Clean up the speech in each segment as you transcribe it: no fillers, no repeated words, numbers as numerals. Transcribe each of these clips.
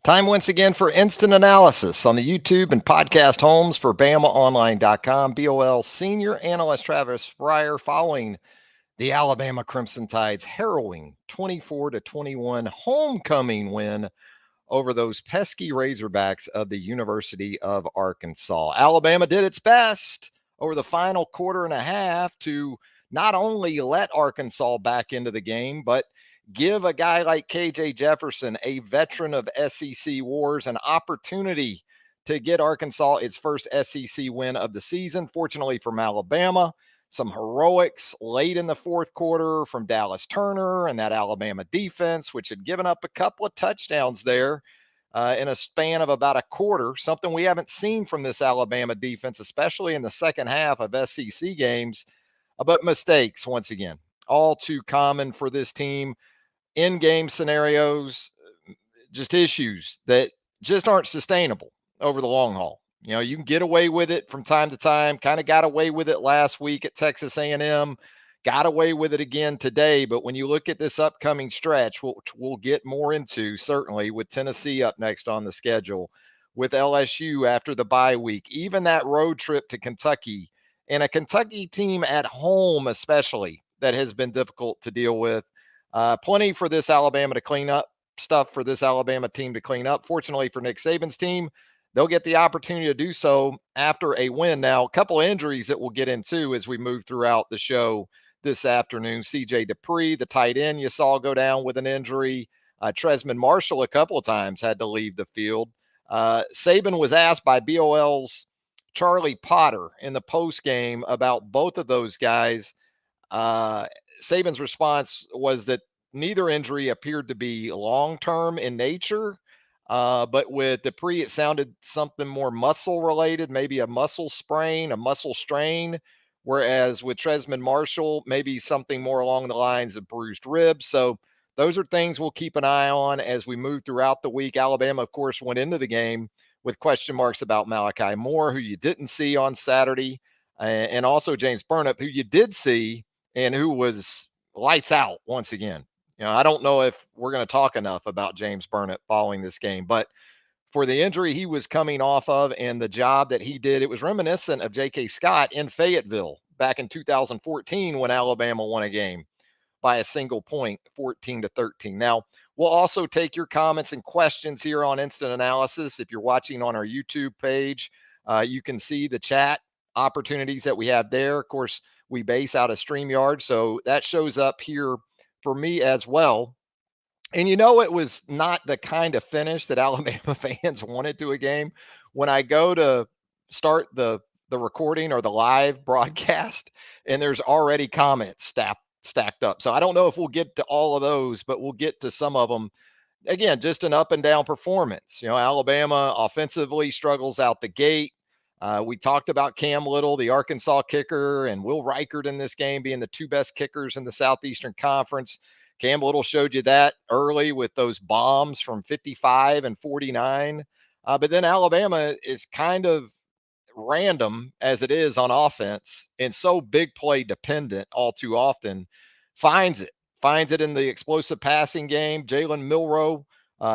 Time once again for instant analysis on the YouTube and podcast homes for BamaOnline.com. BOL senior analyst Travis Reier following the Alabama Crimson Tide's harrowing 24-21 homecoming win over those pesky Razorbacks of the University of Arkansas. Alabama did its best over the final quarter and a half to not only let Arkansas back into the game, but give a guy like KJ Jefferson, a veteran of SEC wars, an opportunity to get Arkansas its first SEC win of the season. Fortunately from Alabama, some heroics late in the fourth quarter from Dallas Turner and that Alabama defense, which had given up a couple of touchdowns there in a span of about a quarter, something we haven't seen from this Alabama defense, especially in the second half of SEC games. But mistakes, once again, all too common for this team. In-game scenarios, just issues that just aren't sustainable over the long haul. You know, you can get away with it from time to time. Kind of got away with it last week at Texas A&M. Got away with it again today. But when you look at this upcoming stretch, which we'll get more into certainly with Tennessee up next on the schedule, with LSU after the bye week, even that road trip to Kentucky, and a Kentucky team at home especially that has been difficult to deal with. Plenty for this Alabama to clean up, stuff for this Alabama team to clean up. Fortunately for Nick Saban's team, they'll get the opportunity to do so after a win. Now, a couple of injuries that we'll get into as we move throughout the show this afternoon. CJ Dupree, the tight end, you saw go down with an injury. Tresman Marshall a couple of times had to leave the field. Saban was asked by BOL's Charlie Potter in the post game about both of those guys. Saban's response was that neither injury appeared to be long-term in nature, but with Dupree, it sounded something more muscle-related, maybe a muscle sprain, a muscle strain, whereas with Tresman Marshall, maybe something more along the lines of bruised ribs. So those are things we'll keep an eye on as we move throughout the week. Alabama, of course, went into the game with question marks about Malachi Moore, who you didn't see on Saturday, and also James Burnip, who you did see and who was lights out once again. You know, I don't know if we're going to talk enough about James Burnip following this game, but for the injury he was coming off of and the job that he did, it was reminiscent of J.K. Scott in Fayetteville back in 2014 when Alabama won a game by a single point, 14-13. Now, we'll also take your comments and questions here on Instant Analysis. If you're watching on our YouTube page, you can see the chat opportunities that we have there. Of course, we base out of StreamYard, so that shows up here for me as well. And you know, it was not the kind of finish that Alabama fans wanted to a game. When I go to start the recording or the live broadcast, and there's already comments stacked up. So I don't know if we'll get to all of those, but we'll get to some of them. Again, just an up and down performance. You know, Alabama offensively struggles out the gate. We talked about Cam Little, the Arkansas kicker, and Will Reichert in this game being the two best kickers in the Southeastern Conference. Cam Little showed you that early with those bombs from 55 and 49. But then Alabama is kind of random as it is on offense and so big play dependent all too often. Finds it in the explosive passing game. Jalen Milroe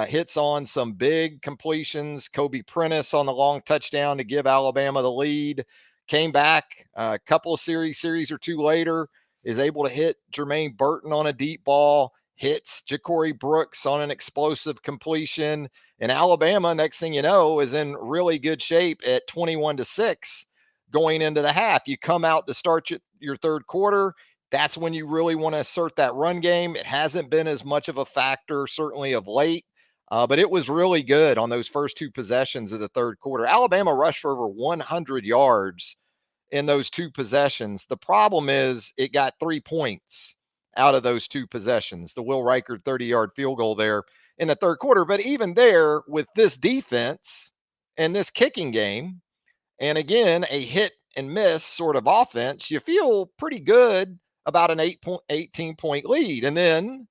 hits on some big completions. Kobe Prentice on the long touchdown to give Alabama the lead. Came back a couple of series or two later, is able to hit Jermaine Burton on a deep ball, hits Ja'Cory Brooks on an explosive completion. And Alabama, next thing you know, is in really good shape at 21-6 going into the half. You come out to start your third quarter. That's when you really want to assert that run game. It hasn't been as much of a factor, certainly of late. But it was really good on those first two possessions of the third quarter. Alabama rushed for over 100 yards in those two possessions. The problem is it got 3 points out of those two possessions. The Will Reichert 30-yard field goal there in the third quarter. But even there, with this defense and this kicking game, and again, a hit and miss sort of offense, you feel pretty good about an 18-point lead. And then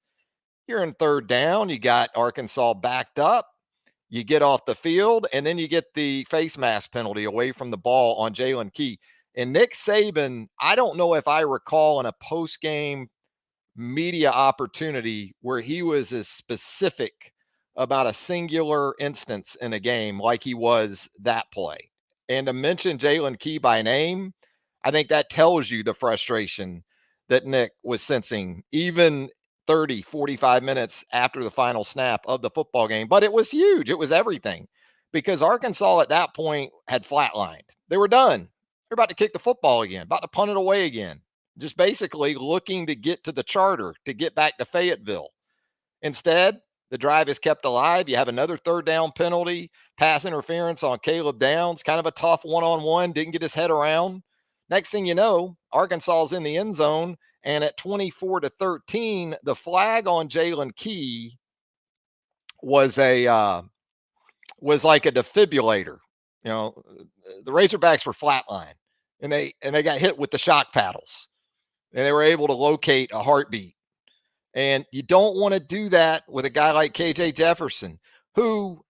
you're in third down. You got Arkansas backed up. You get off the field, and then you get the face mask penalty away from the ball on Jalen Key. And Nick Saban, I don't know if I recall in a post-game media opportunity where he was as specific about a singular instance in a game like he was that play. And to mention Jalen Key by name, I think that tells you the frustration that Nick was sensing, even 30, 45 minutes after the final snap of the football game. But it was huge. It was everything because Arkansas at that point had flatlined. They were done. They're about to kick the football again, about to punt it away again, just basically looking to get to the charter to get back to Fayetteville. Instead, the drive is kept alive. You have another third down penalty, pass interference on Caleb Downs, kind of a tough one-on-one, didn't get his head around. Next thing you know, Arkansas is in the end zone, and at 24-13, the flag on Jalen Key was like a defibrillator. You know, the Razorbacks were flatline, and they got hit with the shock paddles, and they were able to locate a heartbeat. And you don't want to do that with a guy like KJ Jefferson, who,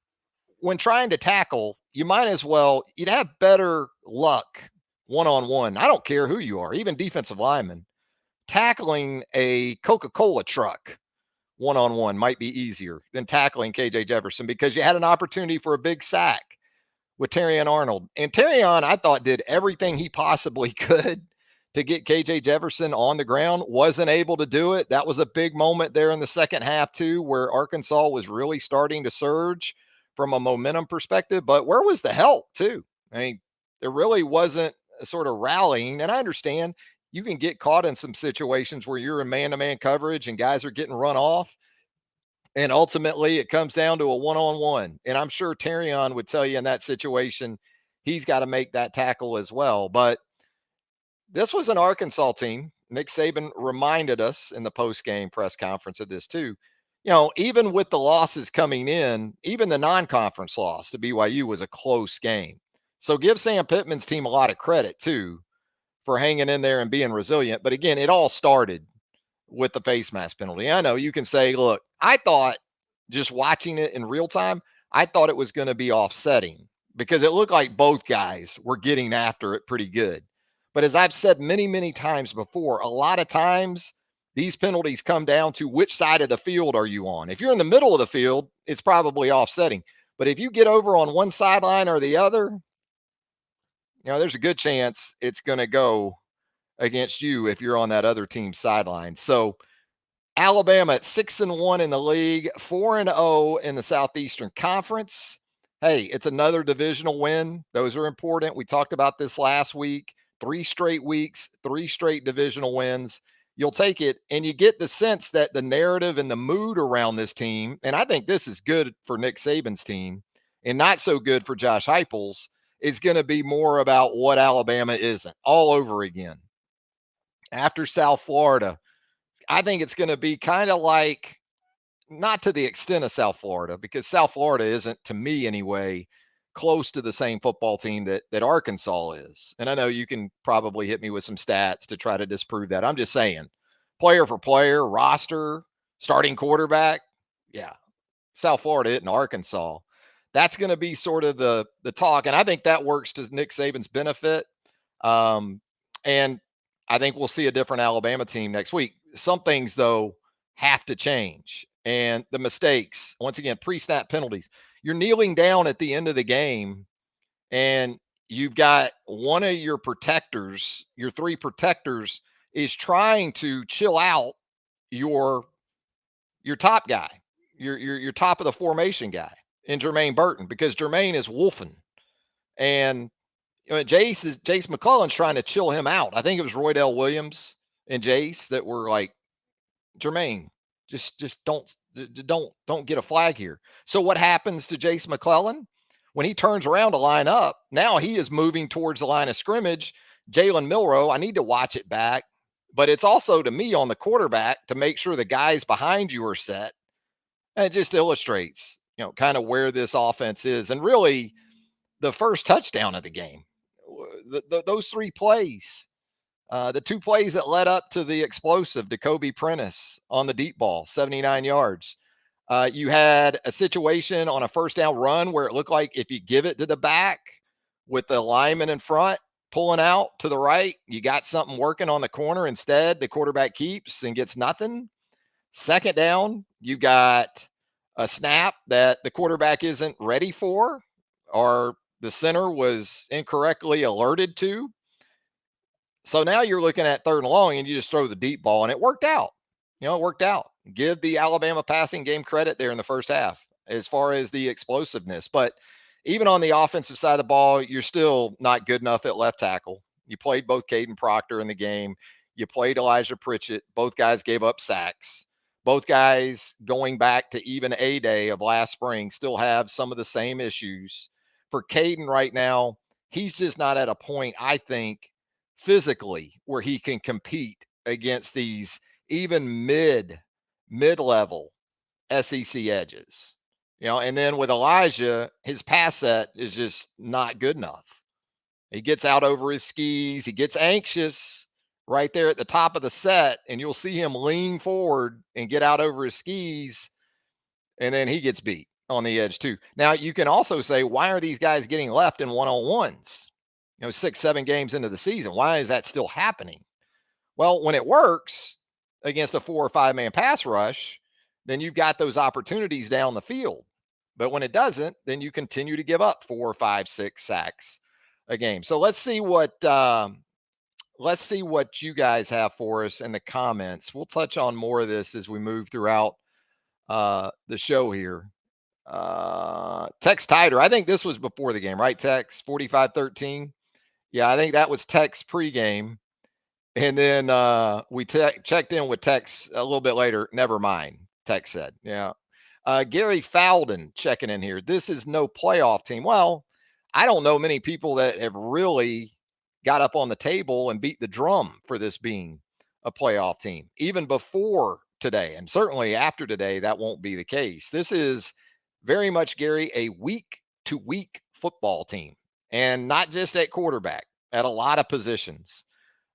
when trying to tackle, you might as well, you'd have better luck one-on-one. I don't care who you are, even defensive linemen. Tackling a Coca-Cola truck one-on-one might be easier than tackling KJ Jefferson because you had an opportunity for a big sack with Terrion Arnold. And Terrion, I thought, did everything he possibly could to get KJ Jefferson on the ground, wasn't able to do it. That was a big moment there in the second half, too, where Arkansas was really starting to surge from a momentum perspective. But where was the help, too? I mean, there really wasn't a sort of rallying. And I understand you can get caught in some situations where you're in man-to-man coverage and guys are getting run off. And ultimately, it comes down to a one-on-one. And I'm sure Terrion would tell you in that situation, he's got to make that tackle as well. But this was an Arkansas team. Nick Saban reminded us in the post-game press conference of this too. You know, even with the losses coming in, even the non-conference loss to BYU was a close game. So give Sam Pittman's team a lot of credit too for hanging in there and being resilient. But again, it all started with the face mask penalty. I know you can say, look, I thought just watching it in real time, I thought it was going to be offsetting because it looked like both guys were getting after it pretty good. But as I've said many, many times before, a lot of times these penalties come down to which side of the field are you on. If you're in the middle of the field, it's probably offsetting. But if you get over on one sideline or the other, you know, there's a good chance it's going to go against you if you're on that other team's sideline. So Alabama at 6-1 in the league, 4-0 in the Southeastern Conference. Hey, it's another divisional win. Those are important. We talked about this last week. 3 straight weeks, 3 straight divisional wins. You'll take it, and you get the sense that the narrative and the mood around this team, and I think this is good for Nick Saban's team and not so good for Josh Heupel's, is going to be more about what Alabama isn't all over again. After South Florida, I think it's going to be kind of like, not to the extent of South Florida, because South Florida isn't, to me anyway, close to the same football team that Arkansas is. And I know you can probably hit me with some stats to try to disprove that. I'm just saying, player for player, roster, starting quarterback, yeah, South Florida hitting Arkansas. That's going to be sort of the talk. And I think that works to Nick Saban's benefit. And I think we'll see a different Alabama team next week. Some things, though, have to change. And the mistakes, once again, pre-snap penalties. You're kneeling down at the end of the game, and you've got one of your protectors, your 3 protectors, is trying to chill out your top guy, your top of the formation guy in Jermaine Burton, because Jermaine is wolfing. And you know, Jace McClellan's trying to chill him out. I think it was Roydell Williams and Jace that were like, Jermaine, just don't get a flag here. So what happens to Jace McClellan? When he turns around to line up, now he is moving towards the line of scrimmage. Jalen Milroe, I need to watch it back, but it's also to me on the quarterback to make sure the guys behind you are set. And it just illustrates, you know, kind of where this offense is. And really the first touchdown of the game, those 3 plays, the 2 plays that led up to the explosive Jacoby Prentice on the deep ball, 79 yards. You had a situation on a first down run where it looked like if you give it to the back with the lineman in front, pulling out to the right, you got something working on the corner. Instead, the quarterback keeps and gets nothing. Second down, you got a snap that the quarterback isn't ready for, or the center was incorrectly alerted to. So now you're looking at 3rd and long and you just throw the deep ball, and it worked out. It worked out. Give the Alabama passing game credit there in the first half as far as the explosiveness. But even on the offensive side of the ball, you're still not good enough at left tackle. You played both Caden Proctor in the game. You played Elijah Pritchett. Both guys gave up sacks. Both guys, going back to even A Day of last spring, still have some of the same issues. For Caden right now, he's just not at a point, I think, physically where he can compete against these even mid-level SEC edges. And then with Elijah, his pass set is just not good enough. He gets out over his skis. He gets anxious right there at the top of the set, and you'll see him lean forward and get out over his skis, and then he gets beat on the edge too. Now, you can also say, why are these guys getting left in one-on-ones? 6, 7 games into the season. Why is that still happening? Well, when it works against a 4 or 5 man pass rush, then you've got those opportunities down the field. But when it doesn't, then you continue to give up 4, 5, 6 sacks a game. So let's see what you guys have for us in the comments. We'll touch on more of this as we move throughout the show here. Tex Tider, I think this was before the game, right, Tex? 45-13. Yeah, I think that was Tex pregame. And then we checked in with Tex a little bit later. Never mind, Tex said. Yeah. Gary Fowden checking in here. This is no playoff team. Well, I don't know many people that have really got up on the table and beat the drum for this being a playoff team, even before today. And certainly after today, that won't be the case. This is very much, Gary, a week-to-week football team, and not just at quarterback, at a lot of positions.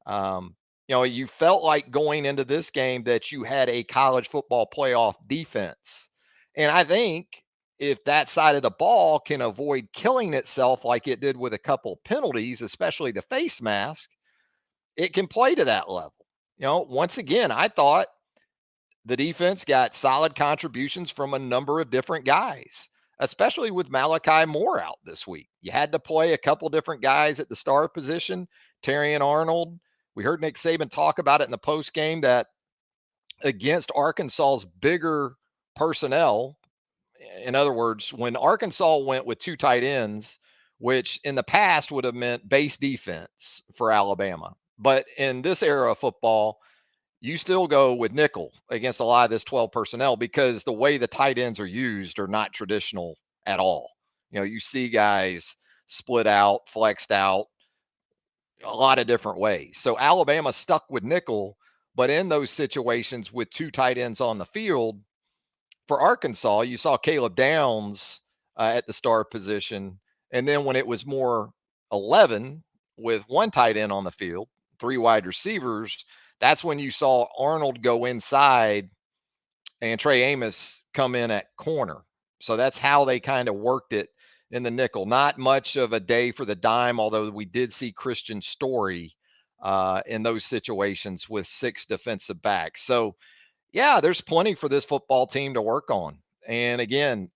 You felt like going into this game that you had a college football playoff defense. And I think if that side of the ball can avoid killing itself like it did with a couple penalties, especially the face mask, it can play to that level. Once again, I thought the defense got solid contributions from a number of different guys, especially with Malachi Moore out this week. You had to play a couple different guys at the star position. Terrion Arnold. We heard Nick Saban talk about it in the post game that against Arkansas's bigger personnel, in other words, when Arkansas went with 2 tight ends, which in the past would have meant base defense for Alabama. But in this era of football, you still go with nickel against a lot of this 12 personnel because the way the tight ends are used are not traditional at all. You see guys split out, flexed out, a lot of different ways. So Alabama stuck with nickel, but in those situations with 2 tight ends on the field, for Arkansas, you saw Caleb Downs at the star position. And then when it was more 11 with 1 tight end on the field, 3 wide receivers, that's when you saw Arnold go inside and Trey Amos come in at corner. So that's how they kind of worked it in the nickel. Not much of a day for the dime, although we did see Christian Story in those situations with 6 defensive backs. So, yeah, there's plenty for this football team to work on. And again,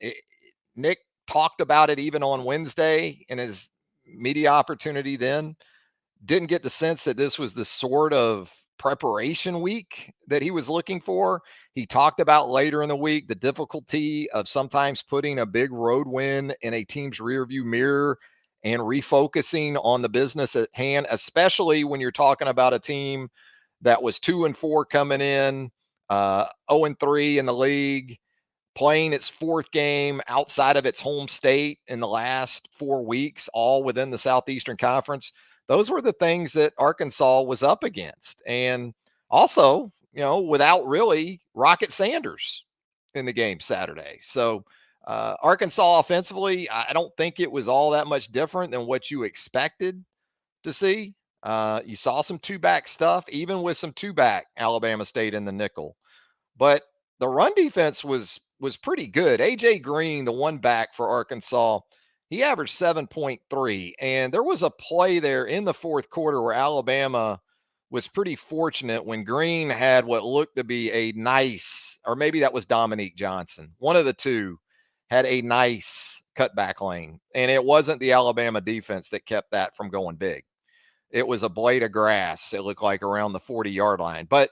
Nick talked about it even on Wednesday in his media opportunity then. Didn't get the sense that this was the sort of preparation week that he was looking for. He talked about later in the week the difficulty of sometimes putting a big road win in a team's rearview mirror and refocusing on the business at hand, especially when you're talking about a team that was 2-4 coming in, 0-3 in the league, playing its 4th game outside of its home state in the last 4 weeks, all within the Southeastern Conference. Those were the things that Arkansas was up against. And also, without really Rocket Sanders in the game Saturday. So Arkansas offensively, I don't think it was all that much different than what you expected to see. You saw some 2-back stuff, even with some 2-back Alabama State in the nickel. But the run defense was pretty good. A.J. Green, the 1-back for Arkansas, he averaged 7.3. And there was a play there in the 4th quarter where Alabama was pretty fortunate when Green had what looked to be a nice or maybe that was Dominique Johnson. One of the two had a nice cutback lane, and it wasn't the Alabama defense that kept that from going big. It was a blade of grass. It looked like around the 40-yard line. But,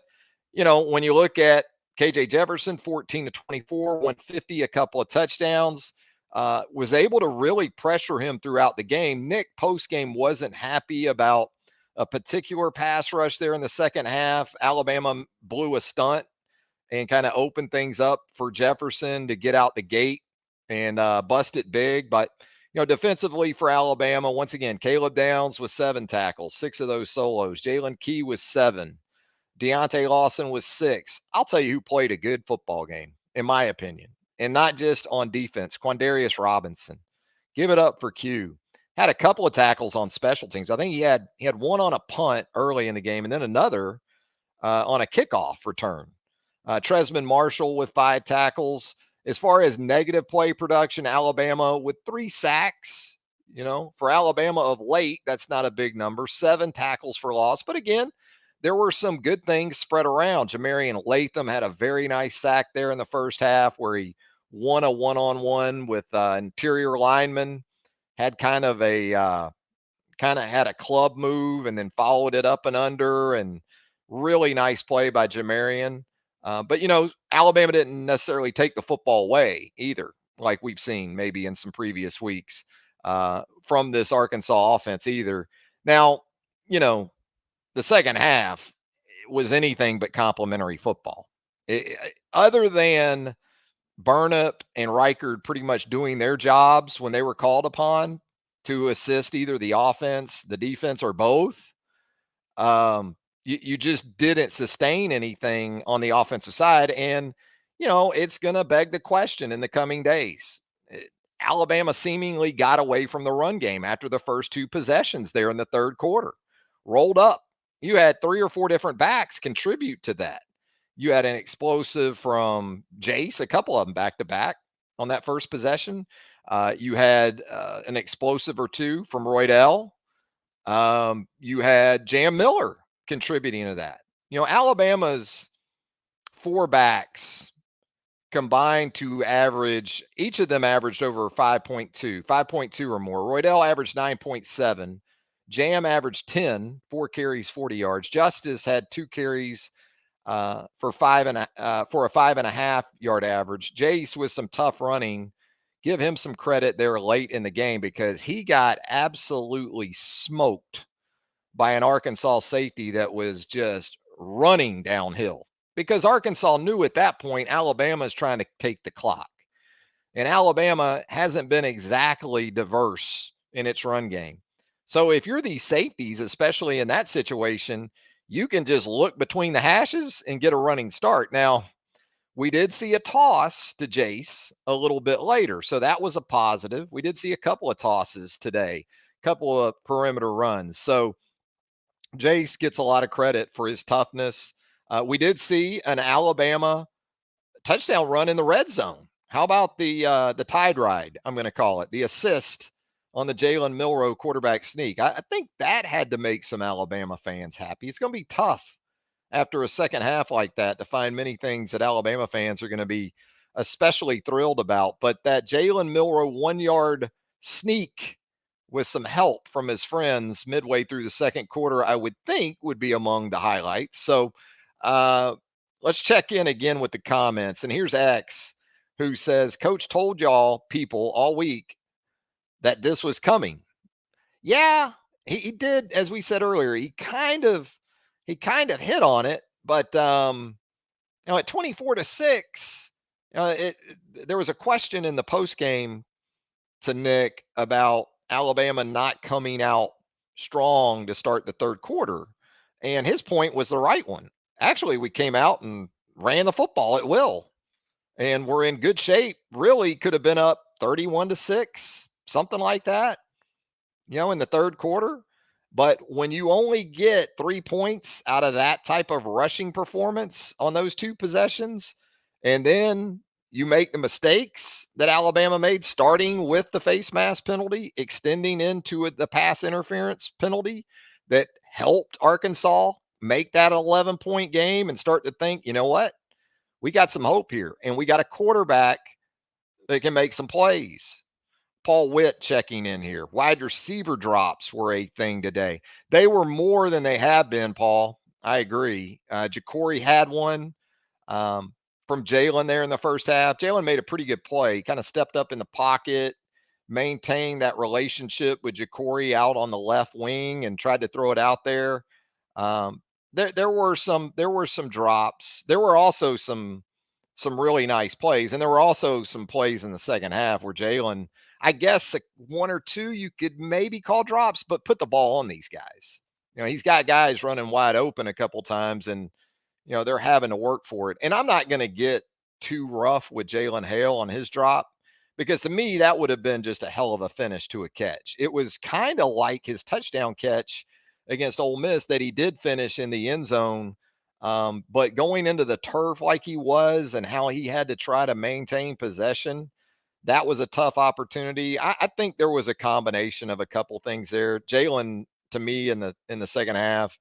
when you look at KJ Jefferson, 14 to 24, 150, a couple of touchdowns, was able to really pressure him throughout the game. Nick post-game wasn't happy about a particular pass rush there in the second half. Alabama blew a stunt and kind of opened things up for Jefferson to get out the gate and bust it big. But, defensively for Alabama, once again, Caleb Downs was 7 tackles, 6 of those solos. Jalen Key was 7. Deontay Lawson was 6. I'll tell you who played a good football game, in my opinion, and not just on defense. Quandarius Robinson. Give it up for Q. Had a couple of tackles on special teams. I think he had one on a punt early in the game and then another on a kickoff return. Tresman Marshall with 5 tackles. As far as negative play production, Alabama with 3 sacks. For Alabama of late, that's not a big number. 7 tackles for loss. But again, there were some good things spread around. Jamarian Latham had a very nice sack there in the first half where he won a one-on-one with interior lineman. Had kind of had a club move and then followed it up and under, and really nice play by Jamarian. But, Alabama didn't necessarily take the football away either, like we've seen maybe in some previous weeks from this Arkansas offense either. Now, the second half was anything but complimentary football. Other than Burnip and Reichard pretty much doing their jobs when they were called upon to assist either the offense, the defense, or both, you just didn't sustain anything on the offensive side. And, it's going to beg the question in the coming days. Alabama seemingly got away from the run game after the first 2 possessions there in the third quarter. Rolled up. You had 3 or 4 different backs contribute to that. You had an explosive from Jace, a couple of them back-to-back on that first possession. You had an explosive or 2 from Roydell. You had Jam Miller contributing to that. Alabama's 4 backs combined to average, each of them averaged over 5.2 or more. Roydell averaged 9.7. Jam averaged 10, 4 carries, 40 yards. Justice had 2 carries for a 5.5 yard average. Jace with some tough running. Give him some credit there late in the game because he got absolutely smoked by an Arkansas safety that was just running downhill, because Arkansas knew at that point Alabama is trying to take the clock. And Alabama hasn't been exactly diverse in its run game. So if you're these safeties, especially in that situation, you can just look between the hashes and get a running start. Now, we did see a toss to Jace a little bit later, so that was a positive. We did see a couple of tosses today, a couple of perimeter runs. So Jace gets a lot of credit for his toughness. We did see an Alabama touchdown run in the red zone. How about the tide ride, I'm going to call it, the assist on the Jalen Milroe quarterback sneak? I think that had to make some Alabama fans happy. It's going to be tough after a second half like that to find many things that Alabama fans are going to be especially thrilled about. But that Jalen Milroe 1-yard sneak with some help from his friends midway through the second quarter, I would think would be among the highlights. So let's check in again with the comments. And here's X, who says, Coach told y'all people all week that this was coming. Yeah, he did. As we said earlier, he kind of hit on it, but at 24-6, there was a question in the post game to Nick about Alabama not coming out strong to start the third quarter, and his point was the right one. Actually, we came out and ran the football at will, and we're in good shape. Really could have been up 31-6, something like that, in the third quarter. But when you only get 3 points out of that type of rushing performance on those 2 possessions, and then you make the mistakes that Alabama made, starting with the face mask penalty, extending into the pass interference penalty that helped Arkansas make that 11-point game and start to think, you know what? we got some hope here, and we got a quarterback that can make some plays. Paul Witt checking in here. Wide receiver drops were a thing today. They were more than they have been, Paul. I agree. Ja'Cory had one from Jalen there in the first half. Jalen made a pretty good play. He kind of stepped up in the pocket, maintained that relationship with Ja'Cory out on the left wing, and tried to throw it out there. There were some drops. There were also some really nice plays, and there were also some plays in the second half where Jalen, I guess one or two you could maybe call drops, but put the ball on these guys. He's got guys running wide open a couple times, and they're having to work for it. And I'm not going to get too rough with Jalen Hale on his drop, because to me, that would have been just a hell of a finish to a catch. It was kind of like his touchdown catch against Ole Miss that he did finish in the end zone. But going into the turf like he was, and how he had to try to maintain possession, that was a tough opportunity. I think there was a combination of a couple things there. Jalen, to me, in the second half,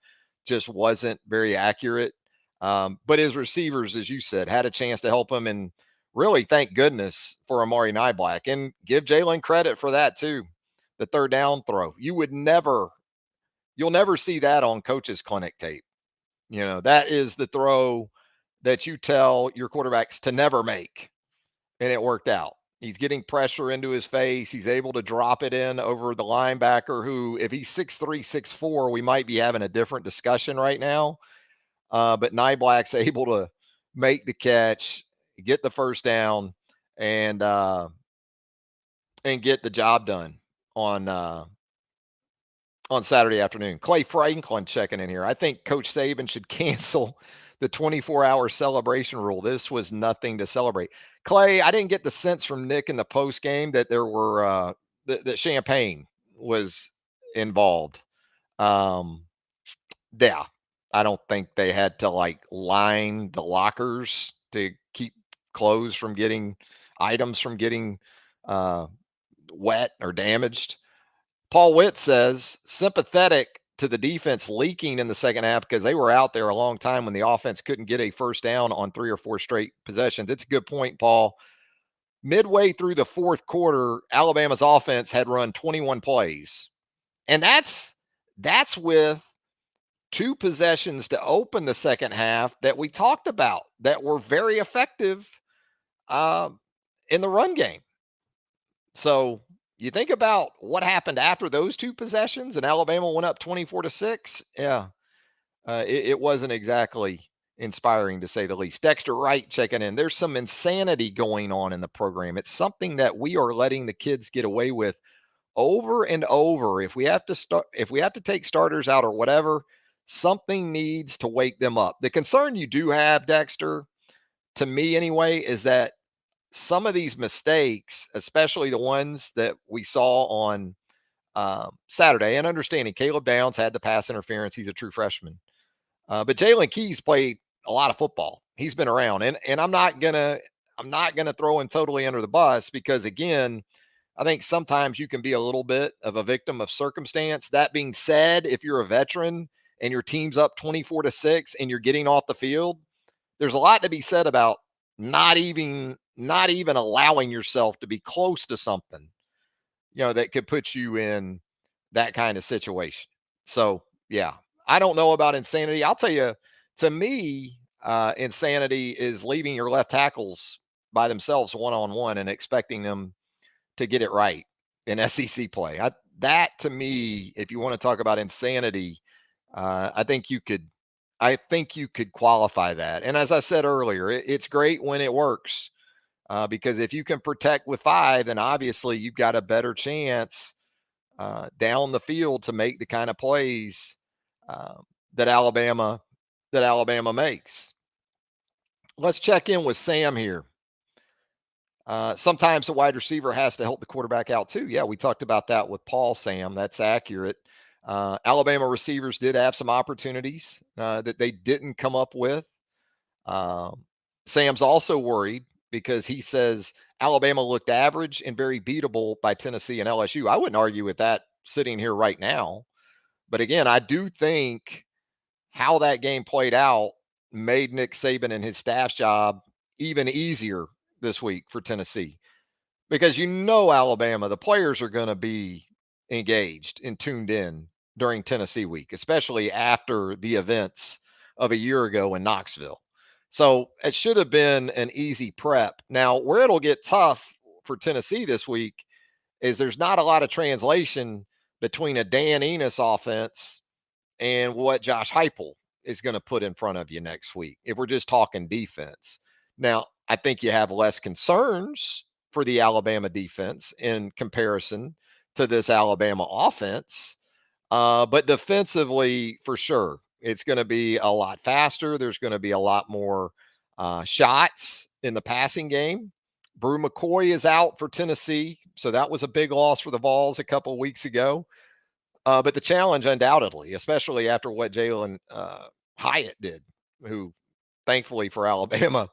just wasn't very accurate. But his receivers, as you said, had a chance to help him, and really, thank goodness for Amari Niblack, and give Jalen credit for that too. The third down throw, you'll never see that on Coach's Clinic tape. That is the throw that you tell your quarterbacks to never make, and it worked out. He's getting pressure into his face. He's able to drop it in over the linebacker, who, if he's 6'3", 6'4", we might be having a different discussion right now. But Niblack's able to make the catch, get the first down, and get the job done on Saturday afternoon. Clay Franklin checking in here. I think Coach Saban should cancel the 24-hour celebration rule. This was nothing to celebrate. Clay, I didn't get the sense from Nick in the post game that there were that champagne was involved. Yeah, I don't think they had to line the lockers to keep items from getting wet or damaged. Paul Witt says, sympathetic to the defense leaking in the second half, because they were out there a long time when the offense couldn't get a first down on 3 or 4 straight possessions. It's a good point, Paul. Midway through the fourth quarter, Alabama's offense had run 21 plays. And that's with 2 possessions to open the second half that we talked about that were very effective in the run game. So you think about what happened after those 2 possessions, and Alabama went up 24-6. Yeah, it wasn't exactly inspiring, to say the least. Dexter Wright checking in. There's some insanity going on in the program. It's something that we are letting the kids get away with over and over. If we have to take starters out or whatever, something needs to wake them up. The concern you do have, Dexter, to me anyway, is that some of these mistakes, especially the ones that we saw on Saturday, and understanding Caleb Downs had the pass interference, he's a true freshman, but Jalen Keys played a lot of football. He's been around, and I'm not gonna throw him totally under the bus, because again, I think sometimes you can be a little bit of a victim of circumstance. That being said, if you're a veteran and your team's up 24-6 and you're getting off the field, there's a lot to be said about not even allowing yourself to be close to something, that could put you in that kind of situation. So, yeah, I don't know about insanity. I'll tell you, to me, insanity is leaving your left tackles by themselves one-on-one and expecting them to get it right in SEC play. That to me, if you want to talk about insanity, I think you could qualify that. And as I said earlier, it's great when it works, because if you can protect with 5, then obviously you've got a better chance down the field to make the kind of plays that Alabama makes. Let's check in with Sam here. Sometimes the wide receiver has to help the quarterback out too. Yeah, we talked about that with Paul, Sam. That's accurate. Alabama receivers did have some opportunities that they didn't come up with. Sam's also worried because he says Alabama looked average and very beatable by Tennessee and LSU. I wouldn't argue with that sitting here right now. But again, I do think how that game played out made Nick Saban and his staff's job even easier this week for Tennessee because Alabama, the players are going to be engaged and tuned in during Tennessee week, especially after the events of a year ago in Knoxville. So it should have been an easy prep. Now, where it'll get tough for Tennessee this week is there's not a lot of translation between a Dan Enos offense and what Josh Heupel is going to put in front of you next week, if we're just talking defense. Now, I think you have less concerns for the Alabama defense in comparison to this Alabama offense. But defensively, for sure, it's going to be a lot faster. There's going to be a lot more shots in the passing game. Brew McCoy is out for Tennessee, so that was a big loss for the Vols a couple of weeks ago. But the challenge, undoubtedly, especially after what Jalen Hyatt did, who thankfully for Alabama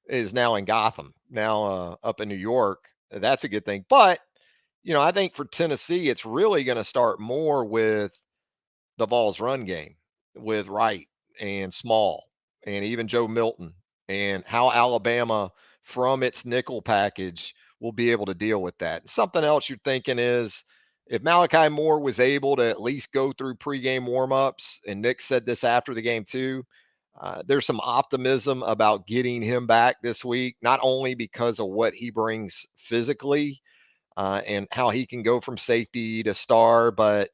is now in Gotham, now up in New York. That's a good thing. But, I think for Tennessee, it's really going to start more with the Vols run game with Wright and Small and even Joe Milton, and how Alabama from its nickel package will be able to deal with that. Something else you're thinking is if Malachi Moore was able to at least go through pregame warmups, and Nick said this after the game too, there's some optimism about getting him back this week, not only because of what he brings physically and how he can go from safety to star, but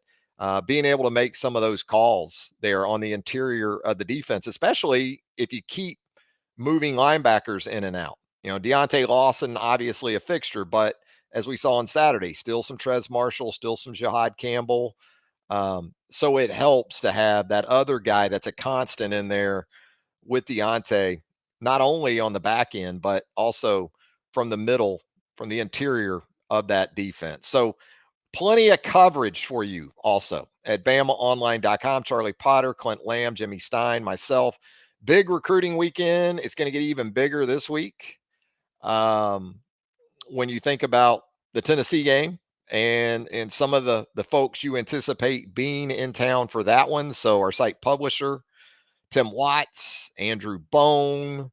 being able to make some of those calls there on the interior of the defense, especially if you keep moving linebackers in and out. Deontay Lawson, obviously a fixture, but as we saw on Saturday, still some Trez Marshall, still some Jahad Campbell. So it helps to have that other guy that's a constant in there with Deontay, not only on the back end, but also from the middle, from the interior of that defense. So plenty of coverage for you also at BamaOnline.com. Charlie Potter, Clint Lamb, Jimmy Stein, myself. Big recruiting weekend. It's going to get even bigger this week. When you think about the Tennessee game and some of the folks you anticipate being in town for that one. So our site publisher, Tim Watts, Andrew Bone,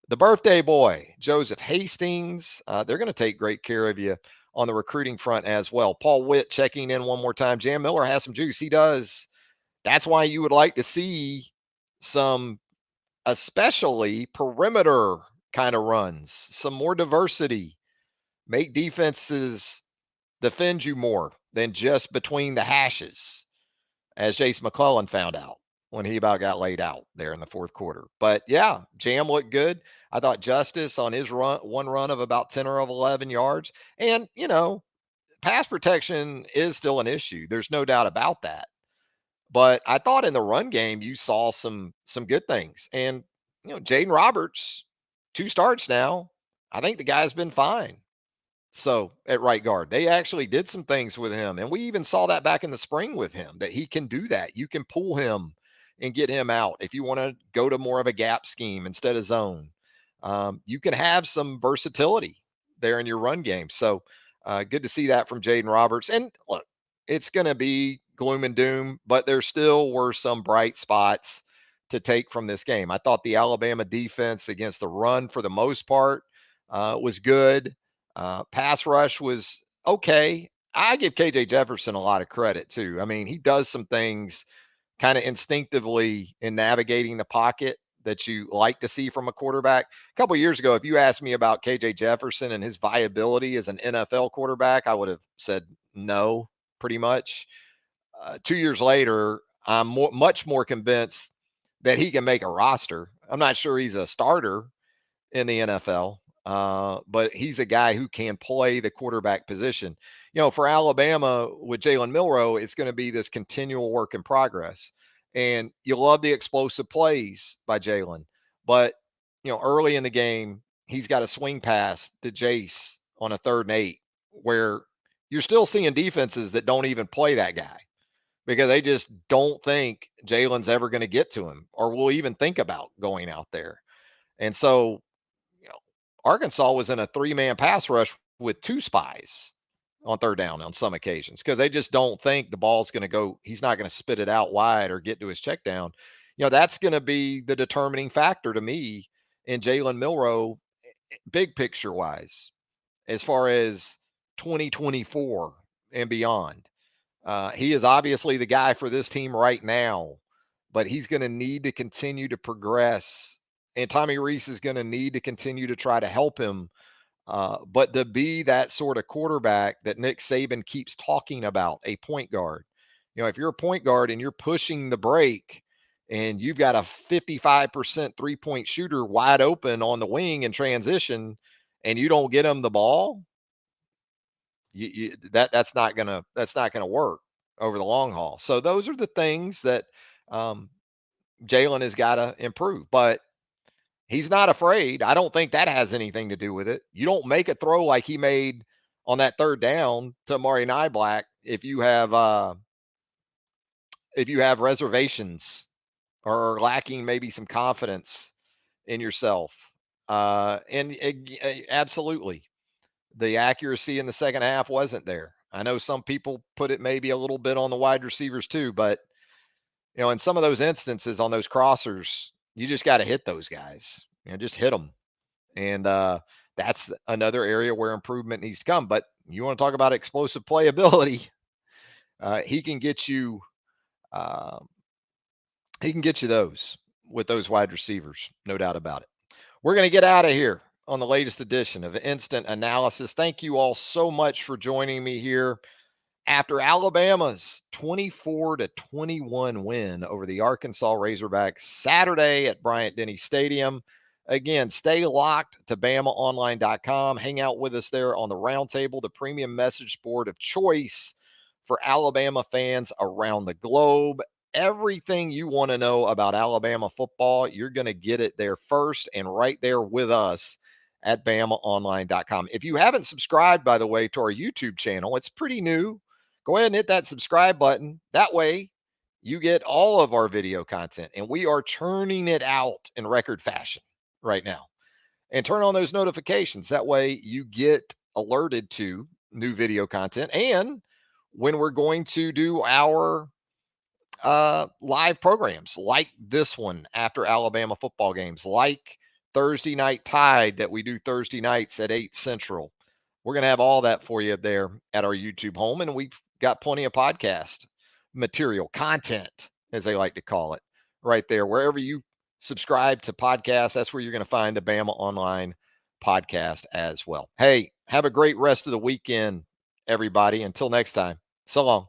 the birthday boy, Joseph Hastings. They're going to take great care of you on the recruiting front as well. Paul Witt checking in one more time. Jam Miller has some juice. He does. That's why you would like to see some, especially perimeter kind of runs, some more diversity, make defenses defend you more than just between the hashes, as Jace McClellan found out when he about got laid out there in the fourth quarter. But yeah, Jam looked good. I thought Justice on his one run of about 10 or 11 yards. And, pass protection is still an issue. There's no doubt about that. But I thought in the run game, you saw some good things. And, Jaden Roberts, 2 starts now. I think the guy's been fine. So at right guard, they actually did some things with him. And we even saw that back in the spring with him, that he can do that. You can pull him and get him out. If you want to go to more of a gap scheme instead of zone, you can have some versatility there in your run game. So good to see that from Jaden Roberts. And look, it's going to be gloom and doom, but there still were some bright spots to take from this game. I thought the Alabama defense against the run for the most part was good. Pass rush was okay. I give KJ Jefferson a lot of credit too. I mean, he does some things kind of instinctively in navigating the pocket that you like to see from a quarterback. A couple of years ago, if you asked me about KJ Jefferson and his viability as an NFL quarterback, I would have said no, pretty much. 2 years later, I'm much more convinced that he can make a roster. I'm not sure he's a starter in the NFL, but he's a guy who can play the quarterback position. For Alabama with Jalen Milroe, it's going to be this continual work in progress. And you love the explosive plays by Jalen. But, early in the game, he's got a swing pass to Jace on a 3rd and 8, where you're still seeing defenses that don't even play that guy because they just don't think Jalen's ever going to get to him or will even think about going out there. And so, Arkansas was in a 3-man pass rush with 2 spies on 3rd down on some occasions because they just don't think the ball's going to go. He's not going to spit it out wide or get to his check down. That's going to be the determining factor to me in Jalen Milroe, big picture wise, as far as 2024 and beyond. He is obviously the guy for this team right now, but he's going to need to continue to progress. And Tommy Rees is going to need to continue to try to help him. But to be that sort of quarterback that Nick Saban keeps talking about, a point guard. If you're a point guard and you're pushing the break and you've got a 55% 3-point shooter wide open on the wing in transition and you don't get him the ball, that's not gonna work over the long haul. So those are the things that Jalen has got to improve. But he's not afraid. I don't think that has anything to do with it. You don't make a throw like he made on that third down to Amari Niblack if you have reservations or lacking maybe some confidence in yourself. Absolutely, the accuracy in the second half wasn't there. I know some people put it maybe a little bit on the wide receivers too, but in some of those instances on those crossers, you just got to hit those guys. Just hit them. And that's another area where improvement needs to come. But you want to talk about explosive playability? He can get you. He can get you those with those wide receivers, no doubt about it. We're going to get out of here on the latest edition of Instant Analysis. Thank you all so much for joining me here after Alabama's 24-21 win over the Arkansas Razorbacks Saturday at Bryant-Denny Stadium. Again, stay locked to BamaOnline.com. Hang out with us there on the Roundtable, the premium message board of choice for Alabama fans around the globe. Everything you want to know about Alabama football, you're going to get it there first and right there with us at BamaOnline.com. If you haven't subscribed, by the way, to our YouTube channel, it's pretty new. Go ahead and hit that subscribe button. That way, you get all of our video content, and we are churning it out in record fashion right now. And turn on those notifications. That way, you get alerted to new video content. And when we're going to do our live programs like this one after Alabama football games, like Thursday Night Tide that we do Thursday nights at 8 Central. We're going to have all that for you there at our YouTube home. And we've got plenty of podcast material, content, as they like to call it, right there. Wherever you subscribe to podcasts, that's where you're going to find the Bama Online podcast as well. Hey, have a great rest of the weekend, everybody. Until next time, so long.